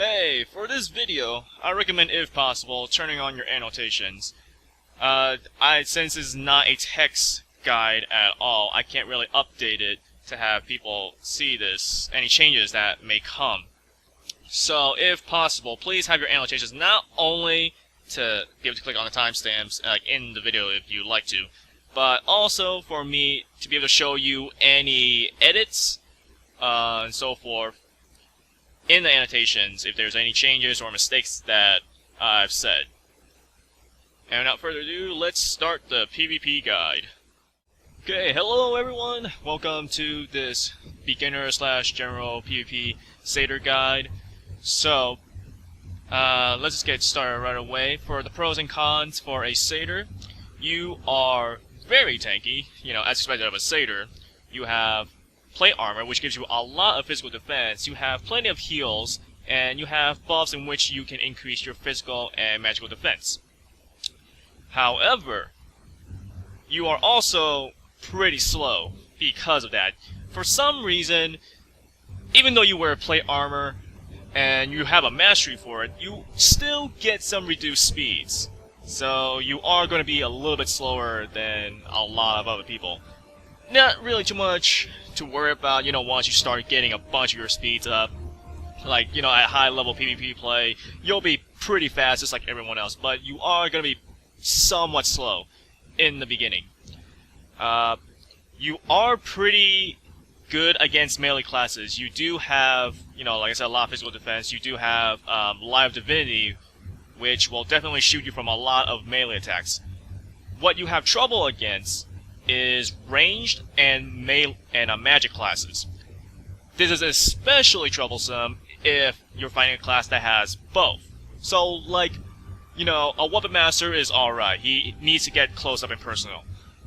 For this video, I recommend, if possible, turning on your annotations. Since this is not a text guide at all, I can't really update it to have people see this, any changes that may come. So, if possible, please have your annotations not only to be able to click on the timestamps in the video if you'd like to, but also for me to be able to show you any edits and so forth in the annotations if there's any changes or mistakes that I've said. And without further ado, let's start the PvP guide. Okay, hello everyone! Welcome to this beginner/general PvP Crusader guide. So, let's just get started right away. For the pros and cons for a Crusader, you are very tanky, as expected of a Crusader. You have plate armor, which gives you a lot of physical defense. You have plenty of heals, and you have buffs in which you can increase your physical and magical defense. However, you are also pretty slow because of that. For some reason, even though you wear plate armor and you have a mastery for it, you still get some reduced speeds. So you are going to be a little bit slower than a lot of other people. Not really too much to worry about, once you start getting a bunch of your speeds up. Like, at high level PvP play, you'll be pretty fast just like everyone else, but you are going to be somewhat slow in the beginning. You are pretty good against melee classes. You do have, like I said, a lot of physical defense. You do have Live Divinity, which will definitely shoot you from a lot of melee attacks. What you have trouble against is ranged and magic classes. This is especially troublesome if you're fighting a class that has both. So, like, a weapon master is alright. He needs to get close up and personal.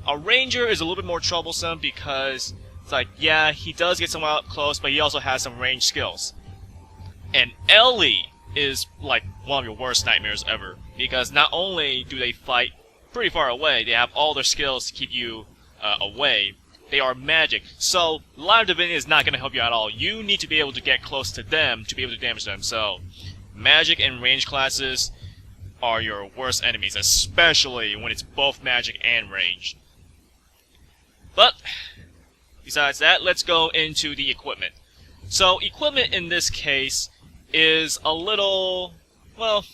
A ranger is a little bit more troublesome because it's like, yeah, he does get somewhat up close, but he also has some range skills. And Ellie is like one of your worst nightmares ever, because not only do they fight pretty far away, they have all their skills to keep you away. They are magic, so Live Divinity is not going to help you at all. You need to be able to get close to them to be able to damage them. So magic and range classes are your worst enemies, especially when it's both magic and range. But besides that, let's go into the equipment. So equipment in this case is a little, well,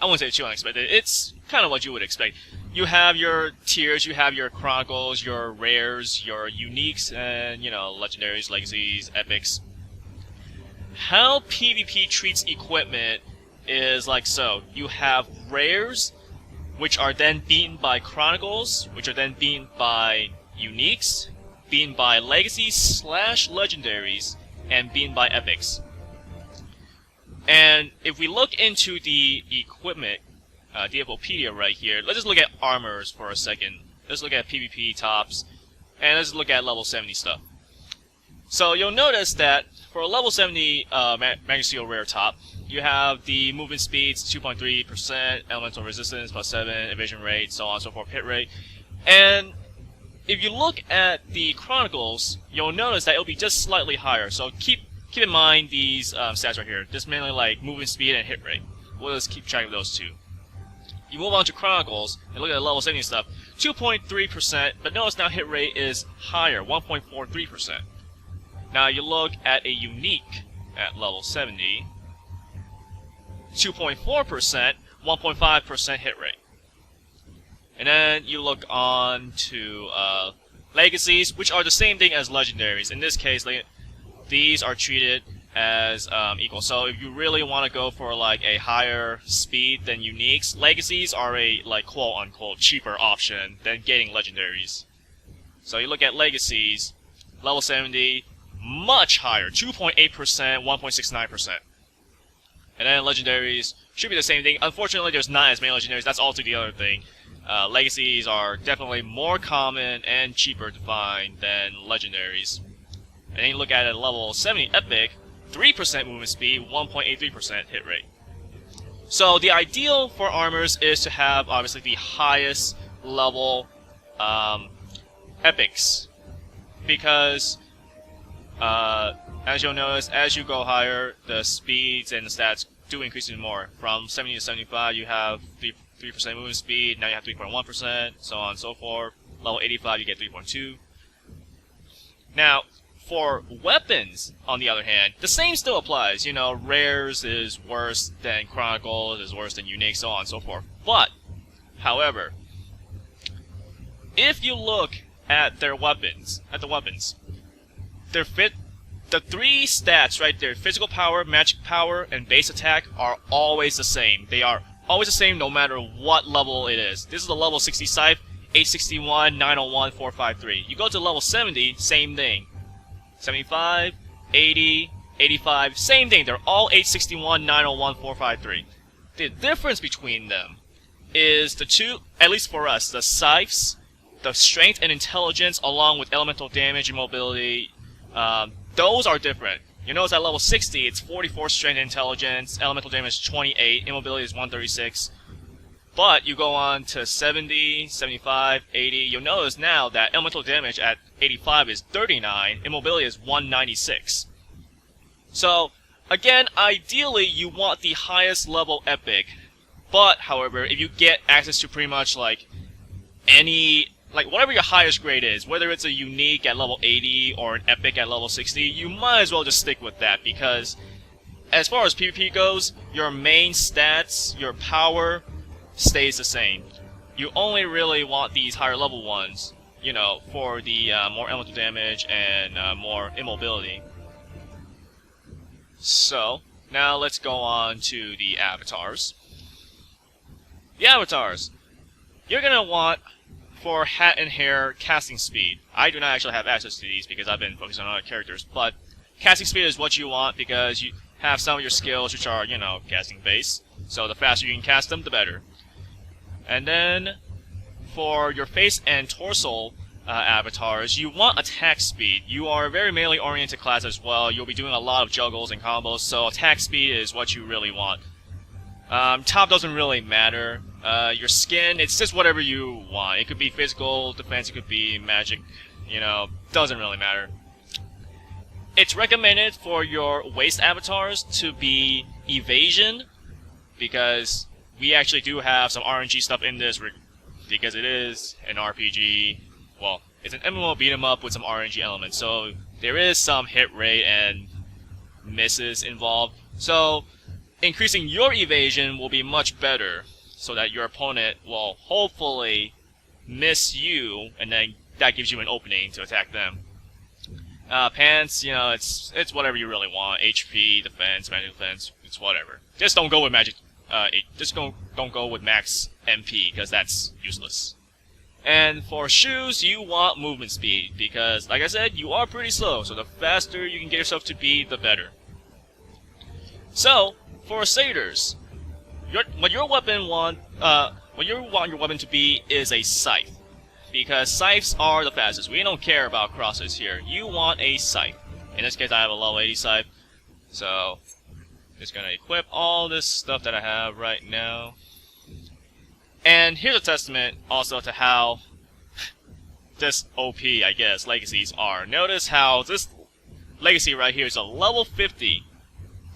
I wouldn't say too unexpected. It's kind of what you would expect. You have your tiers, you have your chronicles, your rares, your uniques, and, legendaries, legacies, epics. How PvP treats equipment is like so. You have rares, which are then beaten by chronicles, which are then beaten by uniques, beaten by legacies / legendaries, and beaten by epics. And if we look into the equipment, DFOpedia right here, let's just look at armors for a second. Let's look at PvP tops, and let's look at level 70 stuff. So you'll notice that for a level 70 Magisteel Rare top, you have the movement speeds 2.3%, elemental resistance +7, evasion rate, so on and so forth, hit rate. And if you look at the chronicles, you'll notice that it'll be just slightly higher. So keep in mind these stats right here. Just mainly like movement speed and hit rate. We'll just keep track of those two. You move on to chronicles and look at the level 70 stuff. 2.3%, but notice now hit rate is higher, 1.43%. Now you look at a unique at level 70, 2.4%, 1.5% hit rate. And then you look on to legacies, which are the same thing as legendaries. In this case, these are treated as equal. So if you really want to go for like a higher speed than uniques, legacies are a quote-unquote cheaper option than getting legendaries. So you look at legacies, level 70, much higher, 2.8%, 1.69%. And then legendaries should be the same thing. Unfortunately, there's not as many legendaries. That's also the other thing. Legacies are definitely more common and cheaper to find than legendaries. And then you look at a level 70 epic, 3% movement speed, 1.83% hit rate. So the ideal for armors is to have obviously the highest level epics, because as you'll notice, as you go higher, the speeds and the stats do increase even more. From 70 to 75, you have 3% movement speed, now you have 3.1%, so on and so forth. Level 85, you get 3.2. Now, for weapons, on the other hand, the same still applies. You know, rares is worse than chronicles, is worse than unique, so on and so forth. But, however, if you look at their weapons, the three stats right there, physical power, magic power, and base attack, are always the same. They are always the same no matter what level it is. This is the level 60 scythe, 861, 901, 453. You go to level 70, same thing. 75, 80, 85, same thing. They're all 861, 901, 453. The difference between them is the two, at least for us, the scythes, the strength and intelligence, along with elemental damage and mobility, those are different. You notice at level 60, it's 44 strength and intelligence, elemental damage 28, immobility is 136. But you go on to 70, 75, 80, you'll notice now that elemental damage at 85 is 39, immobility is 196. So, again, ideally you want the highest level epic, but, however, if you get access to pretty much like any, like whatever your highest grade is, whether it's a unique at level 80 or an epic at level 60, you might as well just stick with that, because as far as PvP goes, your main stats, your power, stays the same. You only really want these higher level ones, you know, for the more elemental damage and more immobility. So, now let's go on to the avatars. The avatars. You're gonna want, for hat and hair, casting speed. I do not actually have access to these because I've been focusing on other characters, but casting speed is what you want because you have some of your skills which are, you know, casting based. So the faster you can cast them, the better. And then, for your face and torso avatars, you want attack speed. You are a very melee oriented class as well. You'll be doing a lot of juggles and combos, so attack speed is what you really want. Top doesn't really matter. Your skin, it's just whatever you want. It could be physical defense, it could be magic, you know, doesn't really matter. It's recommended for your waist avatars to be evasion, because we actually do have some RNG stuff in this, because it is an RPG. Well, it's an MMO beat 'em up with some RNG elements, so there is some hit rate and misses involved. So, increasing your evasion will be much better, so that your opponent will hopefully miss you, and then that gives you an opening to attack them. Pants, you know, it's whatever you really want. HP, defense, magic defense, it's whatever. Just don't go with magic. Just don't go with max MP, because that's useless. And for shoes, you want movement speed, because, like I said, you are pretty slow, so the faster you can get yourself to be, the better. So, for Crusaders, what you want your weapon to be is a scythe, because scythes are the fastest. We don't care about crosses here. You want a scythe. In this case, I have a level 80 scythe, so just gonna equip all this stuff that I have right now. And here's a testament also to how this OP, I guess, legacies are. Notice how this legacy right here is a level 50,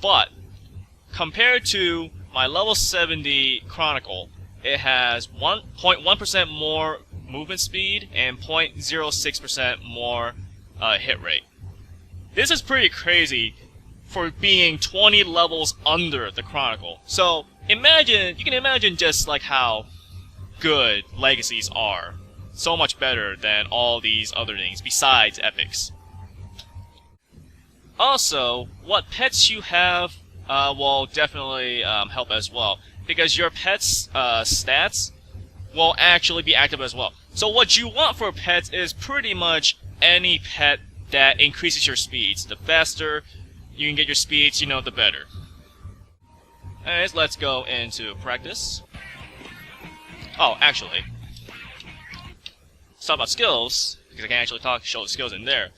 but compared to my level 70 Chronicle, it has 1.1% more movement speed and 0.06% more hit rate. This is pretty crazy for being 20 levels under the Chronicle. So you can imagine just like how good legacies are. So much better than all these other things besides epics. Also, what pets you have will definitely help as well, because your pet's stats will actually be active as well. So what you want for pets is pretty much any pet that increases your speeds. The faster you can get your speeds, you know, the better. Anyways, let's go into practice. Oh, actually, let's talk about skills, because I can actually show the skills in there.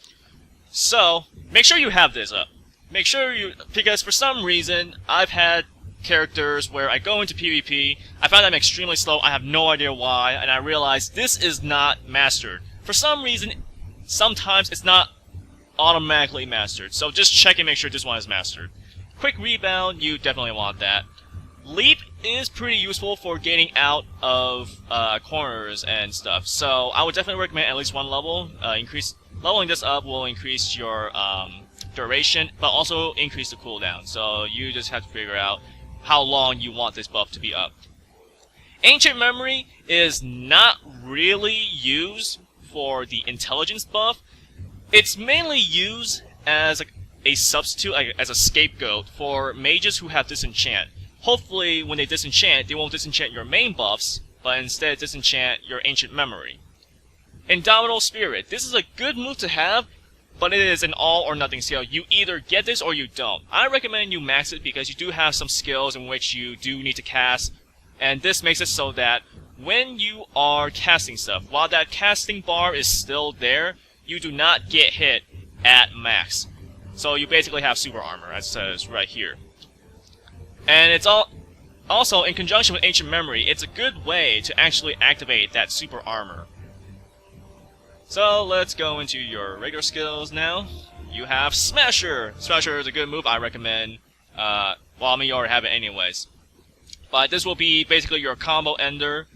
So, make sure you have this up. Make sure because for some reason, I've had characters where I go into PvP, I find I'm extremely slow, I have no idea why, and I realize this is not mastered. For some reason, sometimes it's not automatically mastered. So just check and make sure this one is mastered. Quick Rebound, you definitely want that. Leap is pretty useful for getting out of corners and stuff. So I would definitely recommend at least one level. Leveling this up will increase your duration, but also increase the cooldown. So you just have to figure out how long you want this buff to be up. Ancient Memory is not really used for the intelligence buff. It's mainly used as a substitute, as a scapegoat for mages who have disenchant. Hopefully, when they disenchant, they won't disenchant your main buffs, but instead disenchant your Ancient Memory. Indomitable Spirit. This is a good move to have, but it is an all or nothing skill. You either get this or you don't. I recommend you max it because you do have some skills in which you do need to cast, and this makes it so that when you are casting stuff, while that casting bar is still there, you do not get hit at max. So you basically have super armor, as it says right here. And it's also, in conjunction with Ancient Memory, it's a good way to actually activate that super armor. So let's go into your regular skills now. You have Smasher. Smasher is a good move I recommend. Well, I mean, you already have it anyways. But this will be basically your combo ender,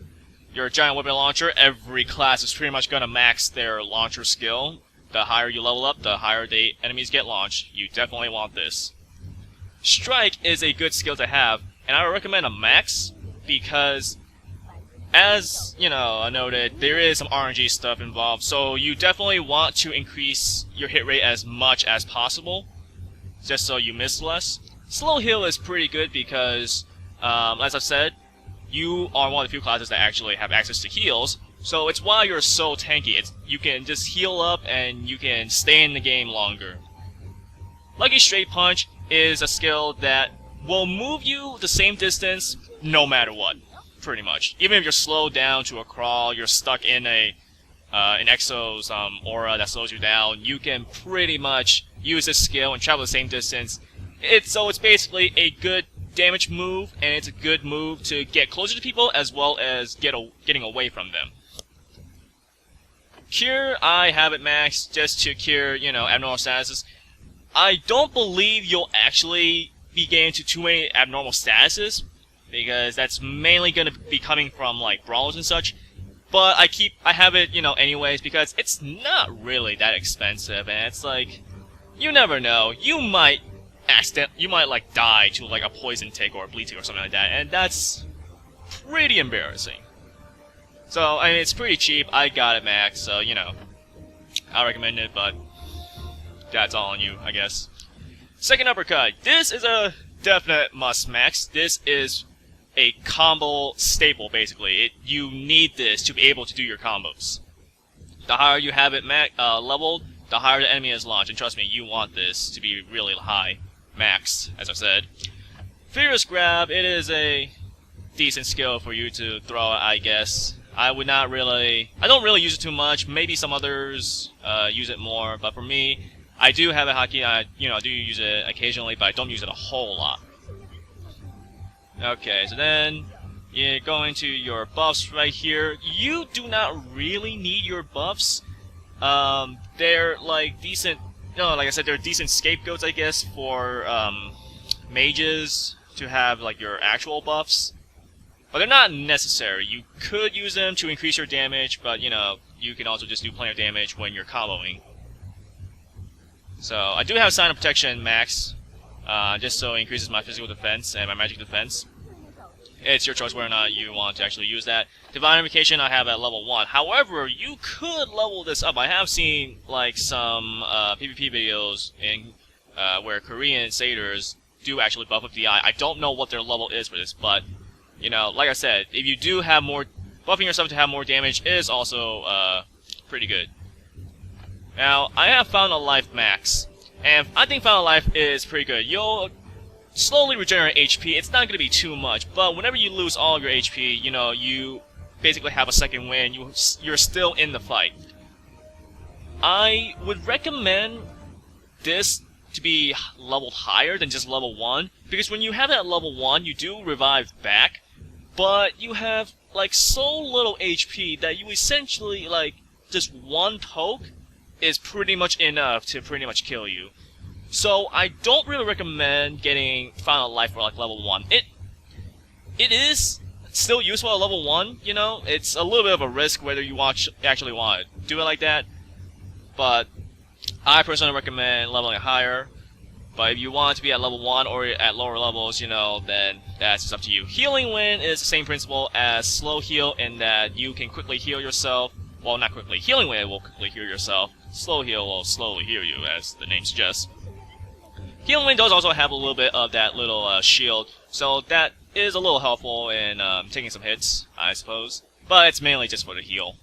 your giant weapon launcher. Every class is pretty much going to max their launcher skill. The higher you level up, the higher the enemies get launched. You definitely want this. Strike is a good skill to have, and I would recommend a max because, as you know, I noted, there is some RNG stuff involved, so you definitely want to increase your hit rate as much as possible, just so you miss less. Slow heal is pretty good because, as I've said, you are one of the few classes that actually have access to heals, so it's why you're so tanky. You can just heal up and you can stay in the game longer. Lucky Straight Punch is a skill that will move you the same distance no matter what, pretty much. Even if you're slowed down to a crawl, you're stuck in an Exo's aura that slows you down, you can pretty much use this skill and travel the same distance. So it's basically a good damage move, and it's a good move to get closer to people as well as getting away from them. Cure, I have it maxed just to cure, abnormal statuses. I don't believe you'll actually be getting to too many abnormal statuses, because that's mainly going to be coming from, like, brawlers and such. But I have it, anyways, because it's not really that expensive, and it's like, you never know. You might die to, like, a poison tick or a bleed tick or something like that, and that's pretty embarrassing. So, I mean, it's pretty cheap. I got it maxed, so, I recommend it, but that's all on you, I guess. Second Uppercut. This is a definite must max. This is a combo staple, basically. You need this to be able to do your combos. The higher you have it leveled, the higher the enemy is launched. And trust me, you want this to be really high, maxed, as I've said. Furious Grab, it is a decent skill for you to throw, I guess. I don't really use it too much. Maybe some others use it more, but for me, I do have a hotkey. I do use it occasionally, but I don't use it a whole lot. Okay, so then you go into your buffs right here. You do not really need your buffs. They're like decent. Like I said, they're decent scapegoats, I guess, for mages to have like your actual buffs. But they're not necessary. You could use them to increase your damage, but you can also just do plenty of damage when you're comboing. So I do have Sign of Protection max, just so it increases my physical defense and my magic defense. It's your choice whether or not you want to actually use that. Divine Invocation I have at level 1. However, you could level this up. I have seen like some PvP videos where Korean satyrs do actually buff up the eye. I don't know what their level is for this, but like I said, if you do have more, buffing yourself to have more damage is also pretty good. Now, I have Fountain of Life max, and I think Fountain of Life is pretty good. You'll slowly regenerate HP. It's not going to be too much, but whenever you lose all of your HP, you basically have a second win. You're still in the fight. I would recommend this to be leveled higher than just level 1, because when you have it at level 1, you do revive back, but you have like so little HP that you essentially, like, just one poke is pretty much enough to pretty much kill you. So I don't really recommend getting Final Life for like level 1. It is still useful at level 1, you know? It's a little bit of a risk whether you actually want to do it like that. But I personally recommend leveling higher. But if you want to be at level 1 or at lower levels, you know, then that's just up to you. Healing Wind is the same principle as Slow Heal in that you can quickly heal yourself. Well, not quickly. Healing Wind will quickly heal yourself. Slow Heal will slowly heal you, as the name suggests. Healing Wind does also have a little bit of that little shield, so that is a little helpful in taking some hits, I suppose. But it's mainly just for the heal.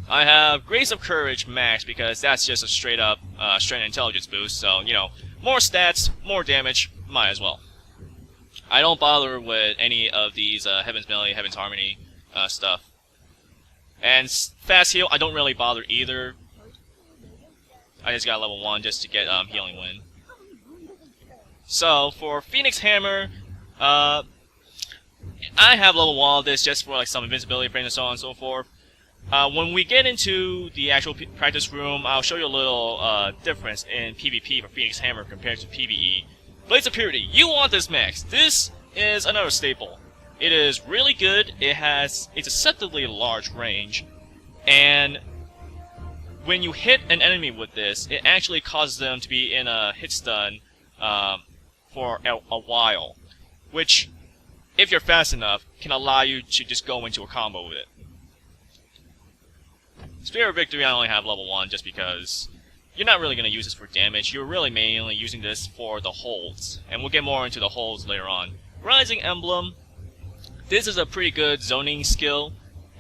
I have Grace of Courage max because that's just a straight up strength and intelligence boost, so, you know, more stats, more damage, might as well. I don't bother with any of these Heaven's Melee, Heaven's Harmony stuff. And Fast Heal, I don't really bother either. I just got level 1 just to get Healing Wind. So, for Phoenix Hammer, I have level 1 of this just for like some invincibility frames and so on and so forth. When we get into the actual practice room, I'll show you a little difference in PvP for Phoenix Hammer compared to PvE. Blades of Purity, you want this max. This is another staple. It is really good, it has a deceptively large range, and when you hit an enemy with this, it actually causes them to be in a hit stun for a while, which, if you're fast enough, can allow you to just go into a combo with it. Spear of Victory I only have level 1 just because you're not really going to use this for damage, you're really mainly using this for the holds, and we'll get more into the holds later on. Rising Emblem, this is a pretty good zoning skill,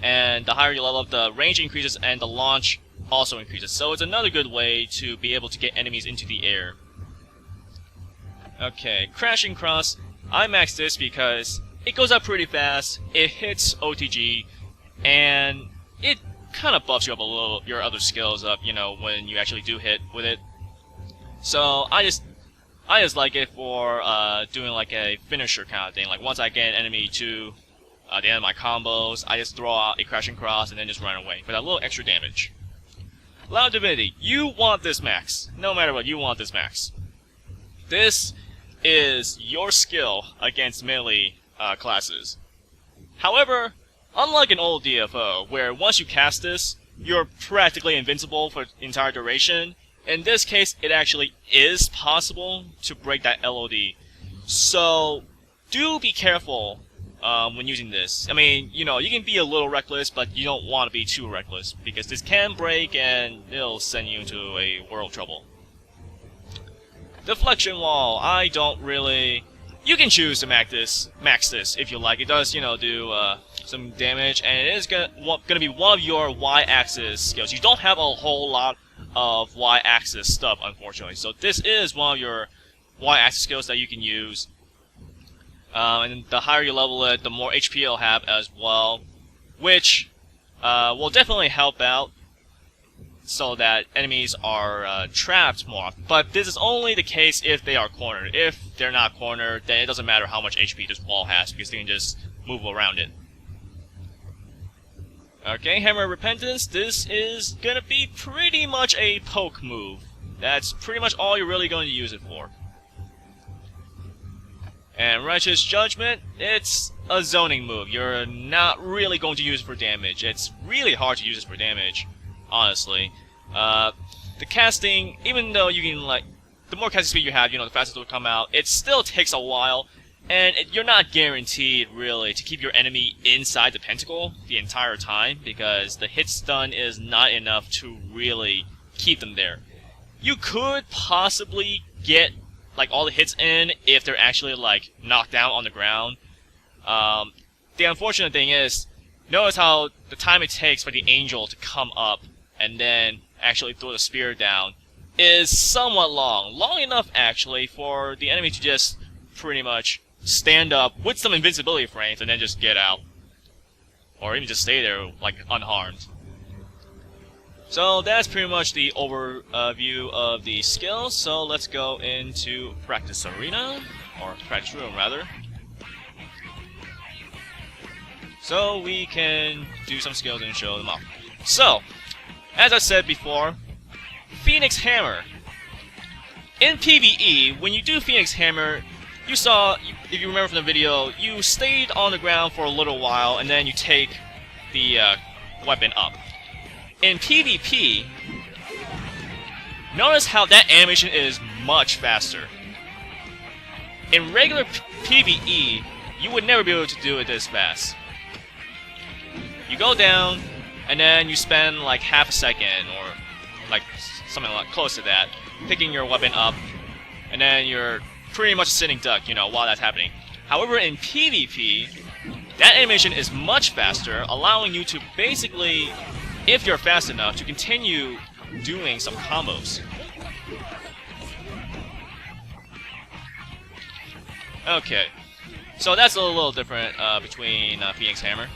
and the higher you level up, the range increases and the launch also increases, so it's another good way to be able to get enemies into the air. Okay, Crashing Cross, I maxed this because it goes up pretty fast, it hits OTG, and it kind of buffs you up a little, your other skills up, you know, when you actually do hit with it. So I just like it for doing like a finisher kind of thing. Like once I get an enemy to the end of my combos, I just throw out a Crashing Cross and then just run away for that little extra damage. Loud Divinity, you want this max. No matter what, you want this max. This is your skill against melee classes. However, unlike an old DFO, where once you cast this, you're practically invincible for the entire duration, in this case, it actually is possible to break that LOD. So, do be careful when using this. I mean, you know, you can be a little reckless, but you don't want to be too reckless, because this can break and it'll send you into a world of trouble. Deflection Wall, I don't really... You can choose to max this if you like. It does, you know, do some damage, and it is gonna be one of your Y-axis skills. You don't have a whole lot of Y-axis stuff, unfortunately. So this is one of your Y-axis skills that you can use. And the higher you level it, the more HP it'll have as well, which will definitely help out so that enemies are trapped more often. But this is only the case if they are cornered. If they're not cornered, then it doesn't matter how much HP this wall has, because they can just move around it. Okay, Hammer of Repentance, this is gonna be pretty much a poke move. That's pretty much all you're really going to use it for. And Righteous Judgment, it's a zoning move. You're not really going to use it for damage. It's really hard to use this for damage, honestly. The casting, even though you can, like, the more casting speed you have, you know, the faster it will come out, it still takes a while, and you're not guaranteed, really, to keep your enemy inside the pentacle the entire time, because the hit stun is not enough to really keep them there. You could possibly get, like, all the hits in if they're actually, like, knocked down on the ground. The unfortunate thing is, notice how the time it takes for the angel to come up and then actually throw the spear down is somewhat long. Long enough, actually, for the enemy to just pretty much stand up with some invincibility frames and then just get out. Or even just stay there, like, unharmed. So that's pretty much the overview of the skills, so let's go into Practice Arena, or Practice Room, rather. So we can do some skills and show them off. So, as I said before, Phoenix Hammer. In PvE, when you do Phoenix Hammer, you saw, if you remember from the video, you stayed on the ground for a little while and then you take the weapon up. In PvP, notice how that animation is much faster. In regular PvE, you would never be able to do it this fast. You go down, and then you spend like half a second, or like something like close to that, picking your weapon up, and then you're pretty much a sitting duck, you know, while that's happening. However, in PvP, that animation is much faster, allowing you to basically, if you're fast enough, to continue doing some combos. Okay, so that's a little different between Phoenix Hammer.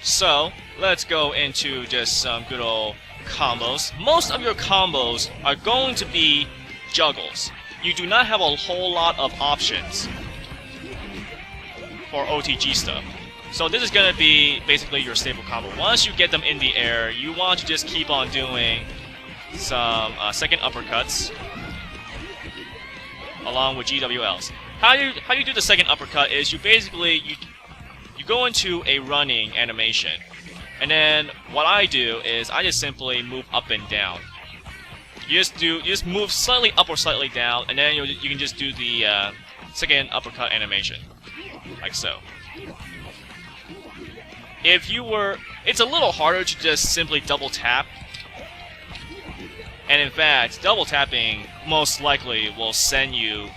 So, let's go into just some good old combos. Most of your combos are going to be juggles. You do not have a whole lot of options for OTG stuff. So this is going to be basically your staple combo. Once you get them in the air, you want to just keep on doing some second uppercuts along with GWLs. How you do the second uppercut is you basically you go into a running animation, and then what I do is I just simply move up and down. You just move slightly up or slightly down, and then you can just do the second uppercut animation, like so. It's a little harder to just simply double tap, and in fact, double tapping most likely will send you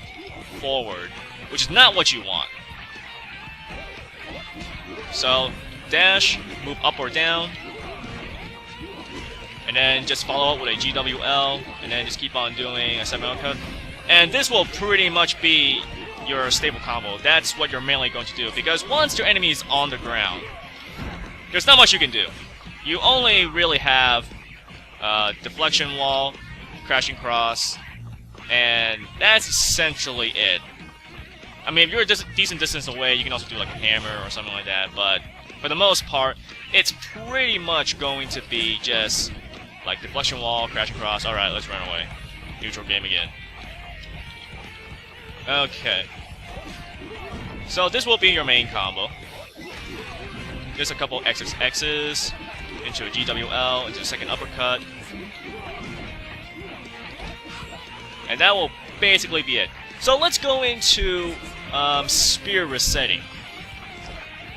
forward, which is not what you want. So, dash, move up or down, and then just follow up with a GWL, and then just keep on doing a second uppercut. And this will pretty much be your stable combo. That's what you're mainly going to do, because once your enemy is on the ground, there's not much you can do. You only really have deflection wall, crashing cross, and that's essentially it. I mean, if you're a decent distance away, you can also do like a hammer or something like that, but for the most part, it's pretty much going to be just like deflection wall, crashing cross. Alright, let's run away. Neutral game again. Okay. So this will be your main combo. Just a couple XXXs into a GWL, into a second uppercut. And that will basically be it. So let's go into spear resetting.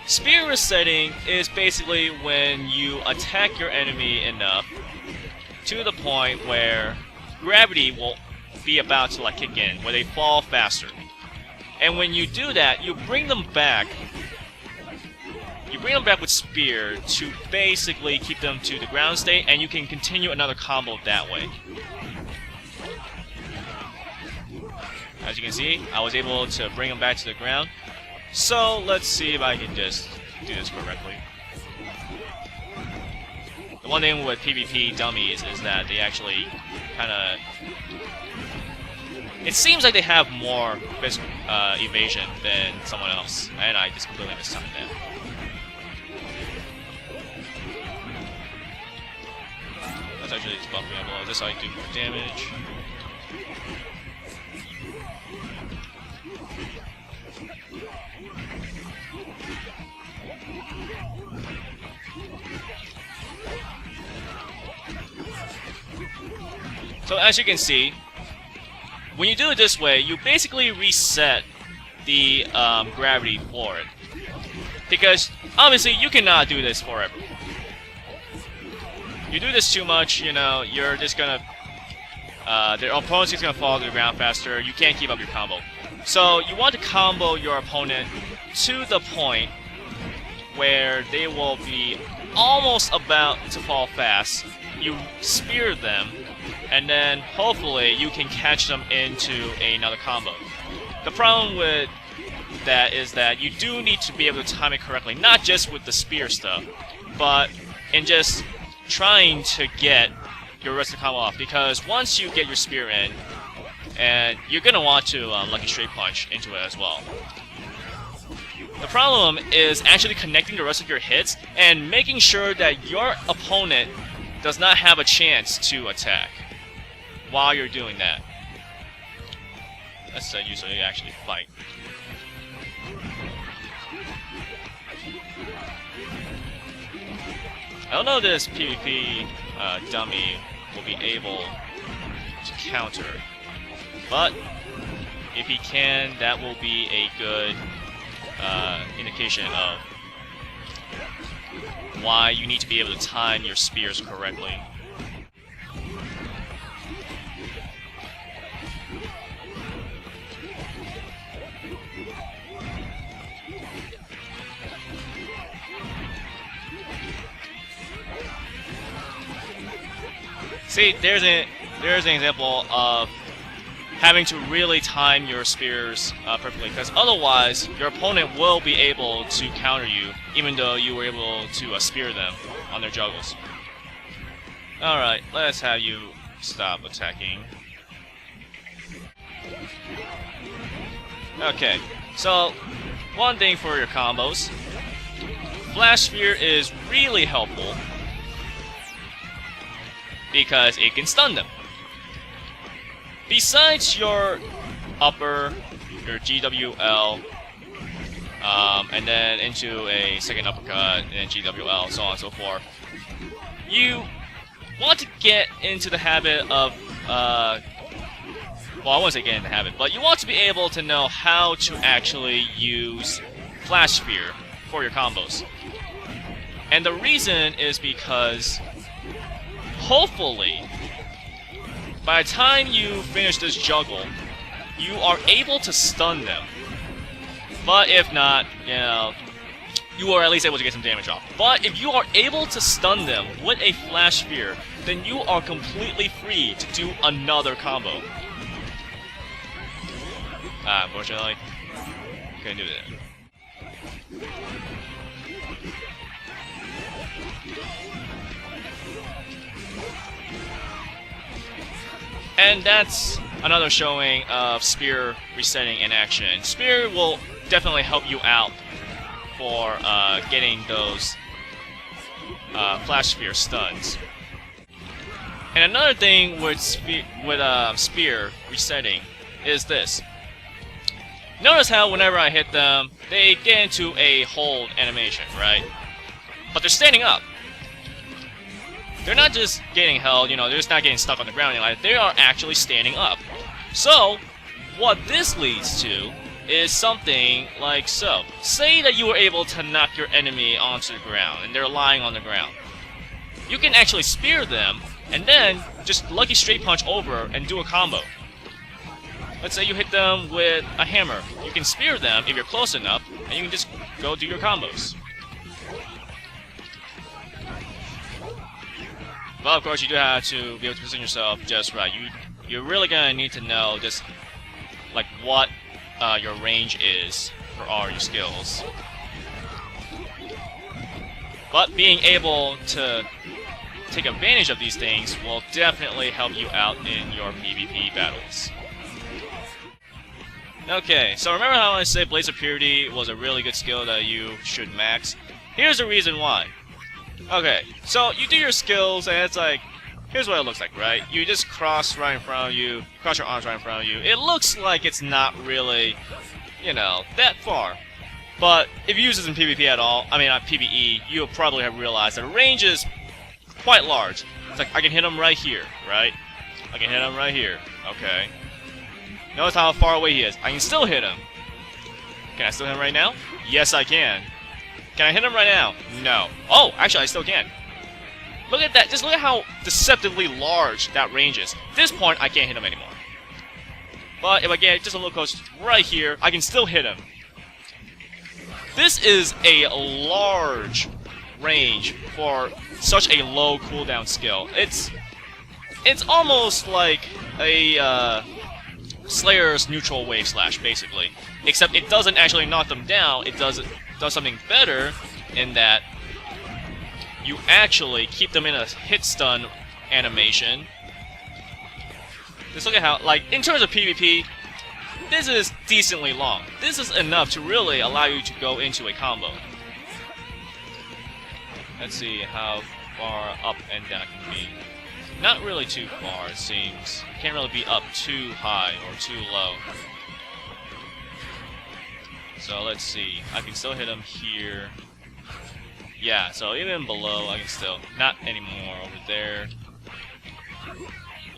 Spear resetting is basically when you attack your enemy enough to the point where gravity will be about to like kick in, where they fall faster. And when you do that, you bring them back. You bring them back with spear to basically keep them to the ground state, and you can continue another combo that way. As you can see, I was able to bring them back to the ground. So let's see if I can just do this correctly. The one thing with PvP dummies is that they actually kind of... It seems like they have more evasion than someone else, and I just completely mistimed that. Let's actually just buff me up below this so I can do more damage. So as you can see, when you do it this way, you basically reset the gravity for it. Because obviously you cannot do this forever. You do this too much, you know, you're just gonna... their opponent's just gonna fall to the ground faster. You can't keep up your combo. So you want to combo your opponent to the point where they will be almost about to fall fast. You spear them, and then hopefully you can catch them into another combo. The problem with that is that you do need to be able to time it correctly, not just with the spear stuff, but in just trying to get your rest of the combo off, because once you get your spear in, and you're going to want to Lucky Straight Punch into it as well. The problem is actually connecting the rest of your hits and making sure that your opponent does not have a chance to attack while you're doing that. That's usually actually fight. I don't know if this PvP dummy will be able to counter, but if he can, that will be a good indication of why you need to be able to time your spears correctly. See, there's an example of having to really time your spears perfectly, because otherwise your opponent will be able to counter you, even though you were able to spear them on their juggles. Alright, let's have you stop attacking. Okay, so one thing for your combos, Flash Sphere is really helpful because it can stun them. Besides your upper, your GWL, and then into a second uppercut, and then GWL, so on and so forth, you want to get into the habit of, well, I won't say get in the habit, but you want to be able to know how to actually use Flash Sphere for your combos. And the reason is because, hopefully, by the time you finish this juggle, you are able to stun them. But if not, you know, you are at least able to get some damage off. But if you are able to stun them with a Flash Sphere, then you are completely free to do another combo. Unfortunately, couldn't do that. And that's another showing of Spear resetting in action. Spear will definitely help you out for getting those Flash Sphere stuns. And another thing with Spear resetting is this. Notice how whenever I hit them, they get into a hold animation, right? But they're standing up. They're not just getting held, you know, they're just not getting stuck on the ground. Like, they are actually standing up. So, what this leads to is something like so. Say that you were able to knock your enemy onto the ground, and they're lying on the ground. You can actually spear them, and then just lucky straight punch over and do a combo. Let's say you hit them with a hammer. You can spear them if you're close enough, and you can just go do your combos. But of course, you do have to be able to position yourself just right. You're really gonna need to know just like what your range is for all your skills. But being able to take advantage of these things will definitely help you out in your PvP battles. Okay, so remember how I said Blaze of Purity was a really good skill that you should max? Here's the reason why. Okay, so you do your skills, and it's like, here's what it looks like, right? You just cross right in front of you, cross your arms right in front of you. It looks like it's not really, you know, that far. But if you use this in PvP at all, I mean, not PvE, you'll probably have realized that the range is quite large. It's like, I can hit him right here, right? I can hit him right here, okay. Notice how far away he is. I can still hit him. Can I still hit him right now? Yes, I can. Can I hit him right now? No. Oh, actually, I still can. Look at that. Just look at how deceptively large that range is. At this point, I can't hit him anymore. But if I get just a little closer right here, I can still hit him. This is a large range for such a low cooldown skill. It's almost like a Slayer's neutral wave slash, basically. Except it doesn't actually knock them down. It does something better in that you actually keep them in a hit stun animation. Just look at how, like, in terms of PvP, this is decently long. This is enough to really allow you to go into a combo. Let's see how far up and down can be. Not really too far, it seems. Can't really be up too high or too low. So let's see. I can still hit him here. Yeah, so even below, I can still. Not anymore over there.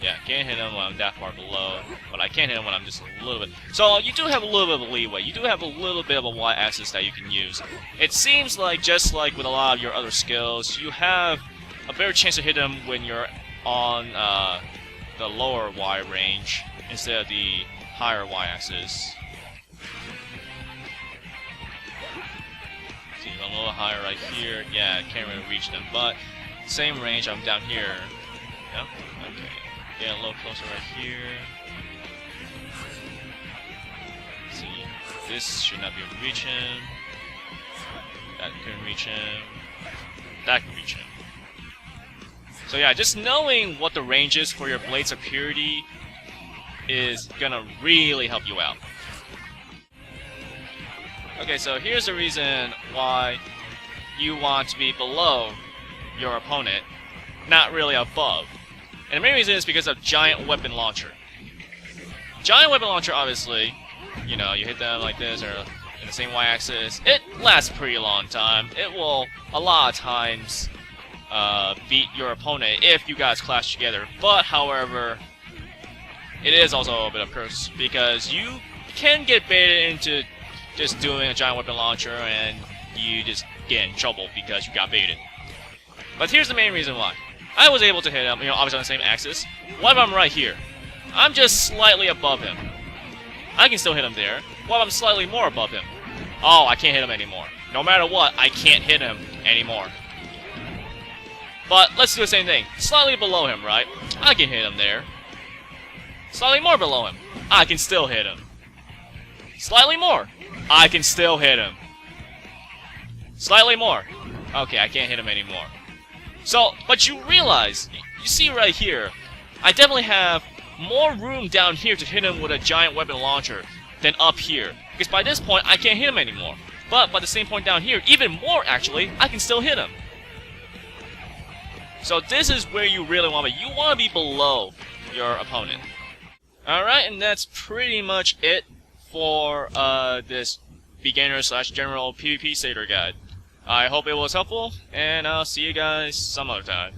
Yeah, can't hit him when I'm that far below, but I can hit him when I'm just a little bit. So you do have a little bit of a leeway. You do have a little bit of a Y-axis that you can use. It seems like, just like with a lot of your other skills, you have a better chance to hit him when you're on the lower Y range instead of the higher Y-axis. See, a little higher right here. Yeah, I can't really reach them, but same range. I'm down here. Yep. Okay. Get a little closer right here. Let's see, this should not be able to reach him. That can reach him. That can reach him. So yeah, just knowing what the range is for your Blades of Purity is gonna really help you out. Okay, so here's the reason why you want to be below your opponent, not really above. And the main reason is because of Giant Weapon Launcher. Giant Weapon Launcher, obviously, you know, you hit them like this or in the same Y-axis. It lasts a pretty long time. It will, a lot of times, beat your opponent if you guys clash together. But, however, it is also a bit of a curse because you can get baited into just doing a Giant Weapon Launcher and you just get in trouble because you got baited. But here's the main reason why. I was able to hit him, you know, obviously on the same axis. What if I'm right here? I'm just slightly above him. I can still hit him there. What if I'm slightly more above him? Oh, I can't hit him anymore. No matter what, I can't hit him anymore. But let's do the same thing. Slightly below him, right? I can hit him there. Slightly more below him. I can still hit him. Slightly more. I can still hit him. Slightly more. Okay, I can't hit him anymore. So, but you realize, you see right here, I definitely have more room down here to hit him with a Giant Weapon Launcher than up here. Because by this point, I can't hit him anymore. But by the same point down here, even more actually, I can still hit him. So this is where you really want to be. You want to be below your opponent. Alright, and that's pretty much it for this beginner/general PvP Crusader guide. I hope it was helpful, and I'll see you guys some other time.